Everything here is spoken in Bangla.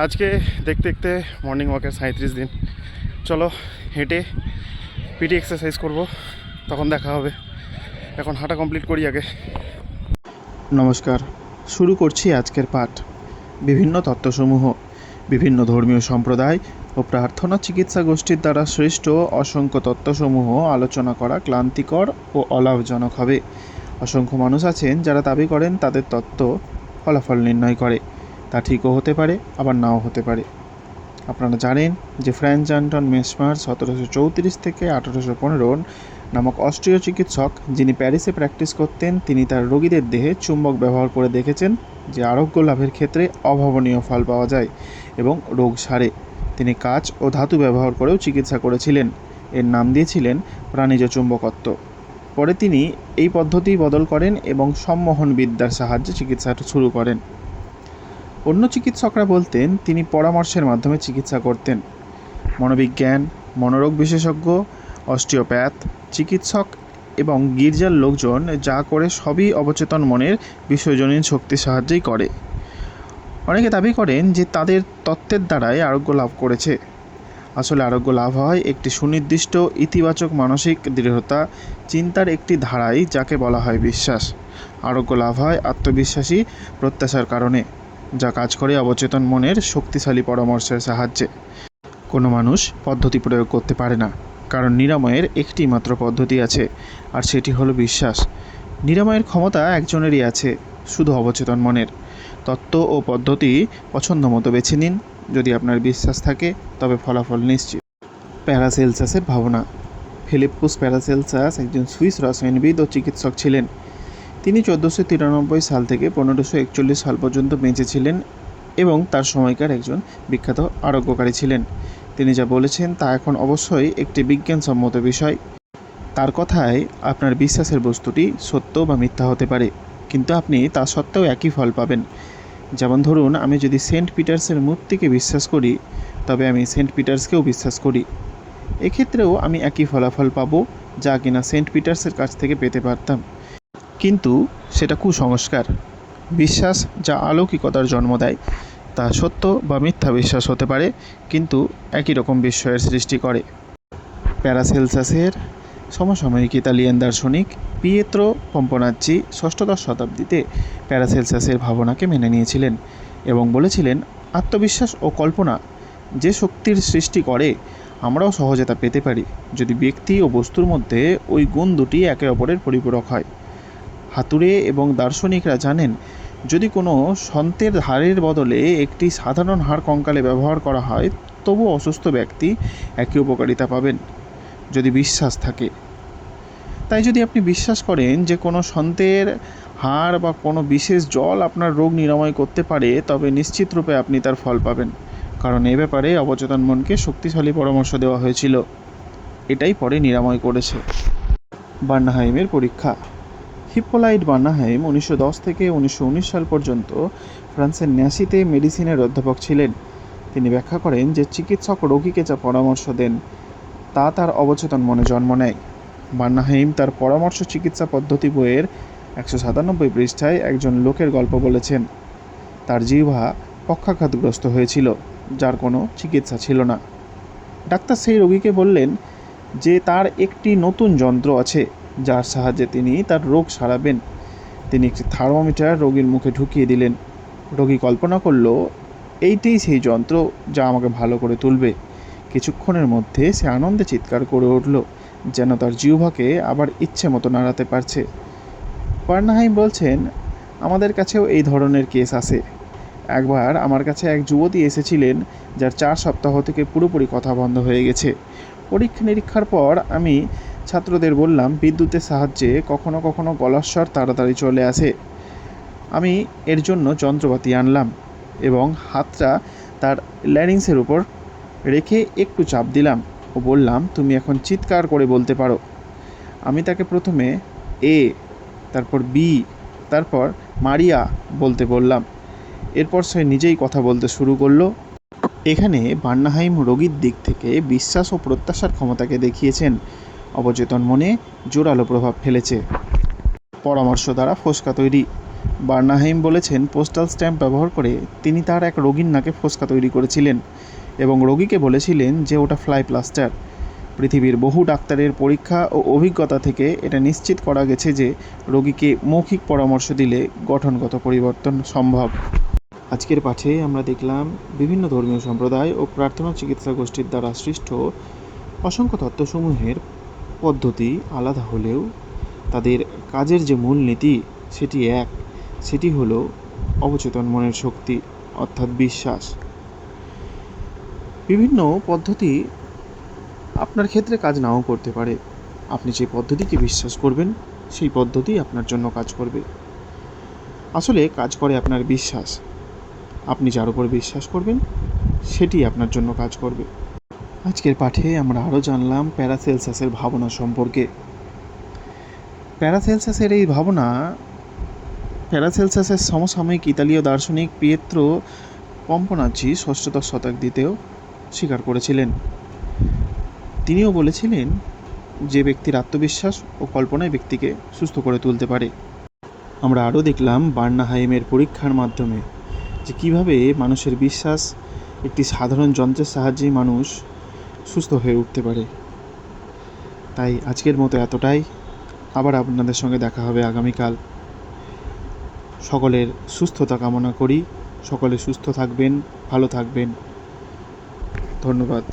আজকে দেখতে দেখতে মর্নিং ওয়াকের 37 দিন। চলো হেঁটে পিটি এক্সারসাইজ করব, তখন দেখা হবে। এখন হাঁটা কমপ্লিট করি আগে। নমস্কার, শুরু করছি আজকের পাঠ। বিভিন্ন তত্ত্বসমূহ, বিভিন্ন ধর্মীয় সম্প্রদায় ও প্রার্থনা চিকিৎসা গোষ্ঠীর দ্বারা সৃষ্ট অসংখ্য তত্ত্বসমূহ আলোচনা করা ক্লান্তিকর ও অলাভজনক হবে। অসংখ্য মানুষ আছেন যারা দাবি করেন তাদের তত্ত্ব ফলাফল নির্ণয় করে। তা ঠিকও হতে পারে, আবার নাও হতে পারে। আপনারা জানেন যে ফ্রান্স আন্টন মেসমার 1734 থেকে 1815 নামক অস্ট্রীয় চিকিৎসক, যিনি প্যারিসে প্র্যাকটিস করতেন, তিনি তার রোগীদের দেহে চুম্বক ব্যবহার করে দেখেছেন যে আরোগ্য লাভের ক্ষেত্রে অভাবনীয় ফল পাওয়া যায় এবং রোগ সারে। তিনি কাঁচ ও ধাতু ব্যবহার করেও চিকিৎসা করেছিলেন। এর নাম দিয়েছিলেন প্রাণীজ চুম্বকত্ব। পরে তিনি এই পদ্ধতি বদল করেন এবং সম্মোহন বিদ্যার সাহায্যে চিকিৎসা শুরু করেন। অন্য চিকিৎসকরা বলতেন তিনি পরামর্শের মাধ্যমে চিকিৎসা করতেন। মনোবিজ্ঞান, মনোরোগ বিশেষজ্ঞ, অস্টিওপ্যাথ, চিকিৎসক এবং গির্জার লোকজন যা করে সবই অবচেতন মনের বিসর্জনীন শক্তির সাহায্যেই করে। অনেকে দাবি করেন যে তাদের তত্ত্বের দ্বারাই আরোগ্য লাভ করেছে। আসলে আরোগ্য লাভ হয় একটি সুনির্দিষ্ট ইতিবাচক মানসিক দৃঢ়তা, চিন্তার একটি ধারায়, যাকে বলা হয় বিশ্বাস। আরোগ্য লাভ হয় আত্মবিশ্বাসী প্রত্যাশার কারণে, যা কাজ করে অবচেতন মনের শক্তিশালী পরামর্শের সাহায্যে। কোনো মানুষ পদ্ধতি প্রয়োগ করতে পারে না, কারণ নিরাময়ের একটি মাত্র পদ্ধতি আছে, আর সেটি হলো বিশ্বাস। নিরাময়ের ক্ষমতা একজনেরই আছে, শুধু অবচেতন মনের। তত্ত্ব ও পদ্ধতি পছন্দ মতো বেছে নিন। যদি আপনার বিশ্বাস থাকে তবে ফলাফল নিশ্চিত। প্যারাসেলসাসের ভাবনা। ফিলিপ্পুস প্যারাসেলসাস একজন সুইস রসায়নবিদ ও চিকিৎসক ছিলেন। তিনি 1493 সাল থেকে 1541 সাল পর্যন্ত বেঁচে ছিলেন এবং তার সময়কার একজন বিখ্যাত আরোগ্যকারী ছিলেন। তিনি যা বলেছেন তা এখন অবশ্যই একটি বিজ্ঞানসম্মত বিষয়। তার কথায় আপনার বিশ্বাসের বস্তুটি সত্য বা মিথ্যা হতে পারে, কিন্তু আপনি তা সত্ত্বেও একই ফল পাবেন। যেমন ধরুন, আমি যদি সেন্ট পিটার্সের মূর্তিকে বিশ্বাস করি, তবে আমি সেন্ট পিটার্সকেও বিশ্বাস করি। এক্ষেত্রেও আমি একই ফলাফল পাবো, যা কিনা সেন্ট পিটার্সের কাছ থেকে পেতে পারতাম। কিন্তু সেটা কুসংস্কার। বিশ্বাস যা অলৌকিকতার জন্ম দেয়, তা সত্য বা মিথ্যা বিশ্বাস হতে পারে, কিন্তু একই রকম বিস্ময়ের সৃষ্টি করে। প্যারাসেলসাসের সমসাময়িক ইতালিয়ান দার্শনিক পিয়েত্রো পম্পোনাজ্জি ষষ্ঠদশ শতাব্দীতে প্যারাসেলসাসের ভাবনাকে মেনে নিয়েছিলেন এবং বলেছিলেন, আত্মবিশ্বাস ও কল্পনা যে শক্তির সৃষ্টি করে, আমরাও সহজে তা পেতে পারি যদি ব্যক্তি ও বস্তুর মধ্যে ওই গুণ দুটি একে অপরের পরিপূরক হয়। হাতুড়ে এবং দার্শনিকরা জানেন, যদি কোনো সন্তের হাড়ের বদলে একটি সাধারণ হাড় কঙ্কালে ব্যবহার করা হয়, তবু অসুস্থ ব্যক্তি একই উপকারিতা পাবেন, যদি বিশ্বাস থাকে। তাই যদি আপনি বিশ্বাস করেন যে কোনো সন্তের হাড় বা কোনো বিশেষ জল আপনার রোগ নিরাময় করতে পারে, তবে নিশ্চিত রূপে আপনি তার ফল পাবেন, কারণ এ ব্যাপারে অবচেতন মনকে শক্তিশালী পরামর্শ দেওয়া হয়েছিল। এটাই পরে নিরাময় করেছে। বার্নাহাইমের পরীক্ষা। হিপ্পোলাইট বার্নাহাইম 1910 থেকে 1919 সাল পর্যন্ত ফ্রান্সের ন্যাসিতে মেডিসিনের অধ্যাপক ছিলেন। তিনি ব্যাখ্যা করেন যে চিকিৎসক রোগীকে যা পরামর্শ দেন তা তার অবচেতন মনে জন্ম নেয়। বার্নাহাইম তার পরামর্শ চিকিৎসা পদ্ধতি বইয়ের 197 পৃষ্ঠায় একজন লোকের গল্প বলেছেন। তার জিহ্বা পক্ষাঘাতগ্রস্ত হয়েছিল, যার কোনো চিকিৎসা ছিল না। ডাক্তার সেই রোগীকে বললেন যে তার একটি নতুন যন্ত্র আছে, যার সাহায্যে তিনি তার রোগ সারাবেন। তিনি একটি থার্মোমিটার রোগীর মুখে ঢুকিয়ে দিলেন। রোগী কল্পনা করল, এইটাই সেই যন্ত্র যা আমাকে ভালো করে তুলবে। কিছুক্ষণের মধ্যে সে আনন্দে চিৎকার করে উঠল, যেন তার জিহ্বাকে আবার ইচ্ছে মতো নাড়াতে পারছে। বার্নাহাইম বলছেন, আমাদের কাছেও এই ধরনের কেস আছে। একবার আমার কাছে এক যুবতী এসেছিলেন, যার 4 সপ্তাহ থেকে পুরোপুরি কথা বন্ধ হয়ে গেছে। পরীক্ষা নিরীক্ষার পর আমি ছাত্রদের বললাম, বিদ্যুতের সাহায্যে কখনো কখনো গলার স্বর তাড়াতাড়ি চলে আসে। আমি এর জন্য যন্ত্রপাতি আনলাম এবং হাতটা তার ল্যারিংসের উপর রেখে একটু চাপ দিলাম ও বললাম, তুমি এখন চিৎকার করে বলতে পারো। আমি তাকে প্রথমে এ, তারপর বি, তারপর মারিয়া বলতে বললাম। এরপর সে নিজেই কথা বলতে শুরু করলো। এখানে বার্নাহাইম রোগীর দিক থেকে বিশ্বাস ও প্রত্যাশার ক্ষমতাকে দেখিয়েছেন। অবচেতন মনে জোরালো প্রভাব ফেলেছে। পরামর্শ দ্বারা ফোসকা তৈরি। বার্নাহাইম বলেছেন, পোস্টাল স্ট্যাম্প ব্যবহার করে তিনি তার এক রোগীর নাকে ফোসকা তৈরি করেছিলেন এবং রোগীকে বলেছিলেন যে ওটা ফ্লাই প্লাস্টার। পৃথিবীর বহু ডাক্তারের পরীক্ষা ও অভিজ্ঞতা থেকে এটা নিশ্চিত করা গেছে যে রোগীকে মৌখিক পরামর্শ দিলে গঠনগত পরিবর্তন সম্ভব। আজকের পাঠে আমরা দেখলাম বিভিন্ন ধর্মীয় সম্প্রদায় ও প্রার্থনা চিকিৎসা গোষ্ঠীর দ্বারা সৃষ্ট অসংখ্য তত্ত্বসমূহের পদ্ধতি আলাদা হলেও তাদের কাজের যে মূলনীতি সেটি এক, সেটি হলো অবচেতন মনের শক্তি অর্থাৎ বিশ্বাস। বিভিন্ন পদ্ধতি আপনার ক্ষেত্রে কাজ নাও করতে পারে, আপনি যে পদ্ধতিকে বিশ্বাস করবেন সেই পদ্ধতি আপনার জন্য কাজ করবে। আসলে কাজ করে আপনার বিশ্বাস, আপনি যার উপর বিশ্বাস করবেন সেটি আপনার জন্য কাজ করবে। আজকের পাঠে আমরা আরও জানলাম প্যারাসেলসাসের ভাবনা সম্পর্কে। প্যারাসেলসাসের এই ভাবনা প্যারাসেলসাসের সমসাময়িক ইতালীয় দার্শনিক পিয়েত্রো পম্পোনাজ্জি ষষ্ঠদশ শতাব্দীতেও স্বীকার করেছিলেন। তিনিও বলেছিলেন যে ব্যক্তির আত্মবিশ্বাস ও কল্পনায় ব্যক্তিকে সুস্থ করে তুলতে পারে। আমরা আরও দেখলাম বার্নাহাইমের পরীক্ষার মাধ্যমে যে কীভাবে মানুষের বিশ্বাস একটি সাধারণ যন্ত্রের সাহায্যেই মানুষ সুস্থ হয়ে উঠতে পারে। তাই আজকের মতো এতটাই, আবার আপনাদের সঙ্গে দেখা হবে আগামীকাল। সকলের সুস্থতা কামনা করি, সকলে সুস্থ থাকবেন, ভালো থাকবেন। ধন্যবাদ।